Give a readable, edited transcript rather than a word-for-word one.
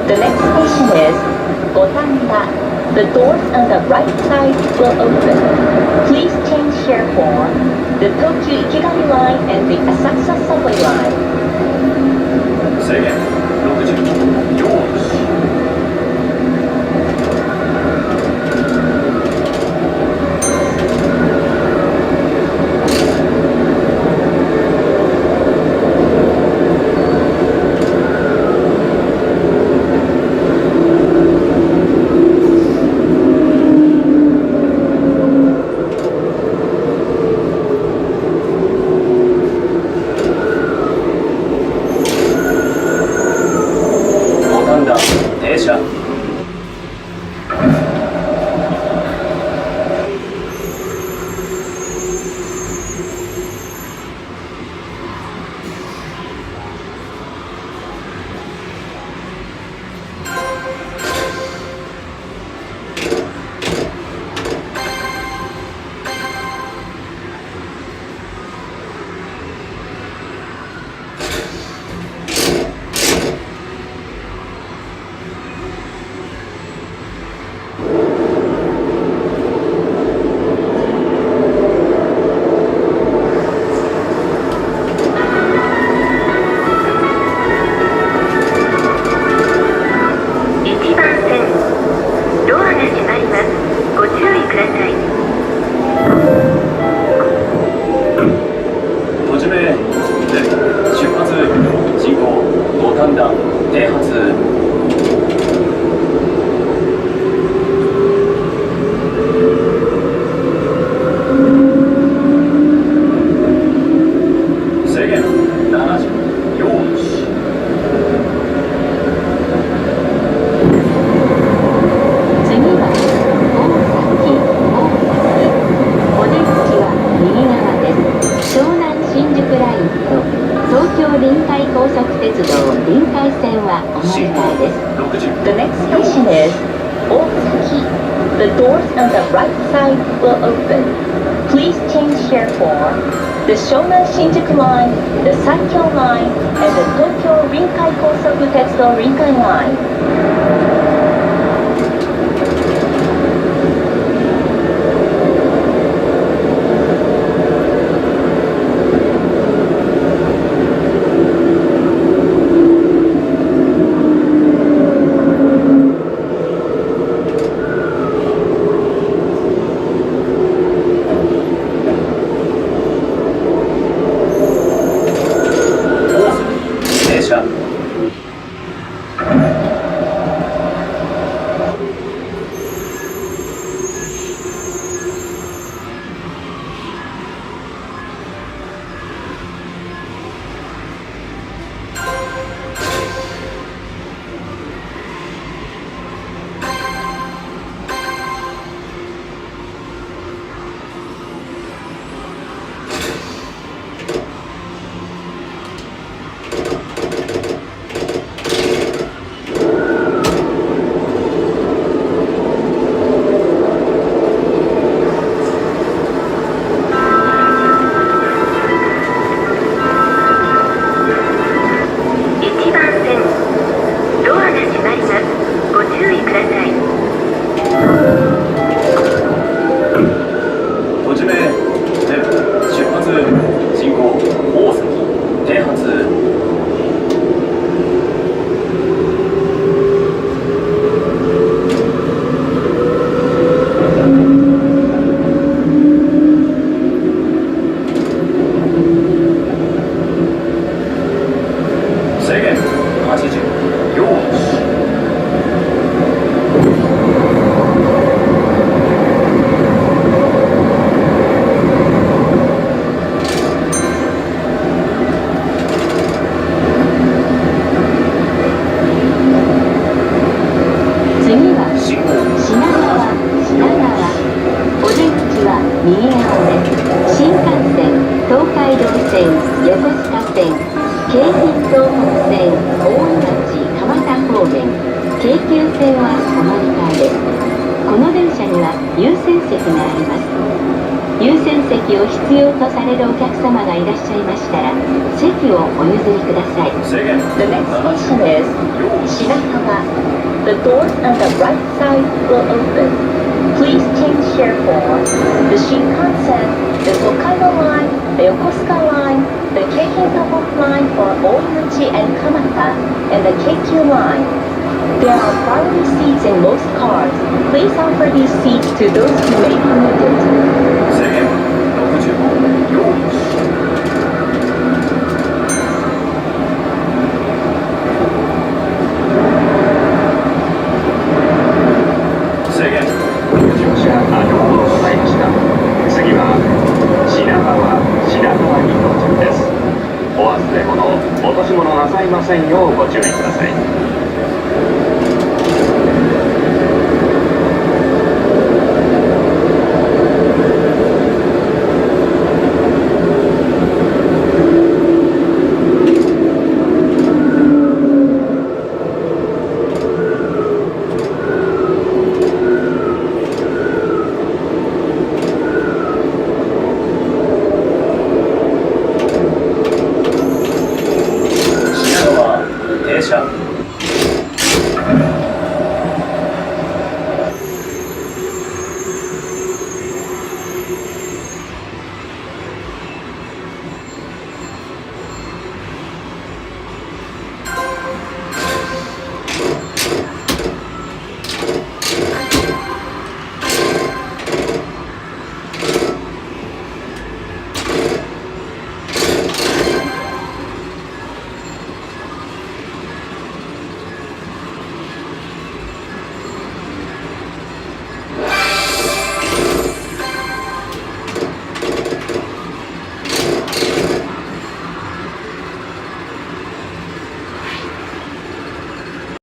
The next station is Gotanda. The doors on the right side will open. Please change therefore the Tokyu Ikegami line and the Asakusa subway line. 制限60よし。停車。The next station is Osaki. The doors on the right side will open. Please change here for the Shonan Shinjuku line, the Saikyo line, and the Tokyo Rinkai Kosoku Tetsudo Rinkai line.この電車には優先席があります。優先席を必要とされるお客様がいらっしゃいましたら、席をお譲りください。制限 The next station is よし Shinakawa. The doors on the right side will open. Please change therefore. The Shinkansen, the Tokaido line, the Yokosuka line, the Keikei Tohoku line for Oiuchi and Kamata, and the Keikyu line. There are priority seats in most cars. Please offer these seats to those who may commute it. 制限65よし制限乗車ありがとうございました。次は品川に到着です。お忘れ物、落とし物なさいませんようご注意ください。品川停車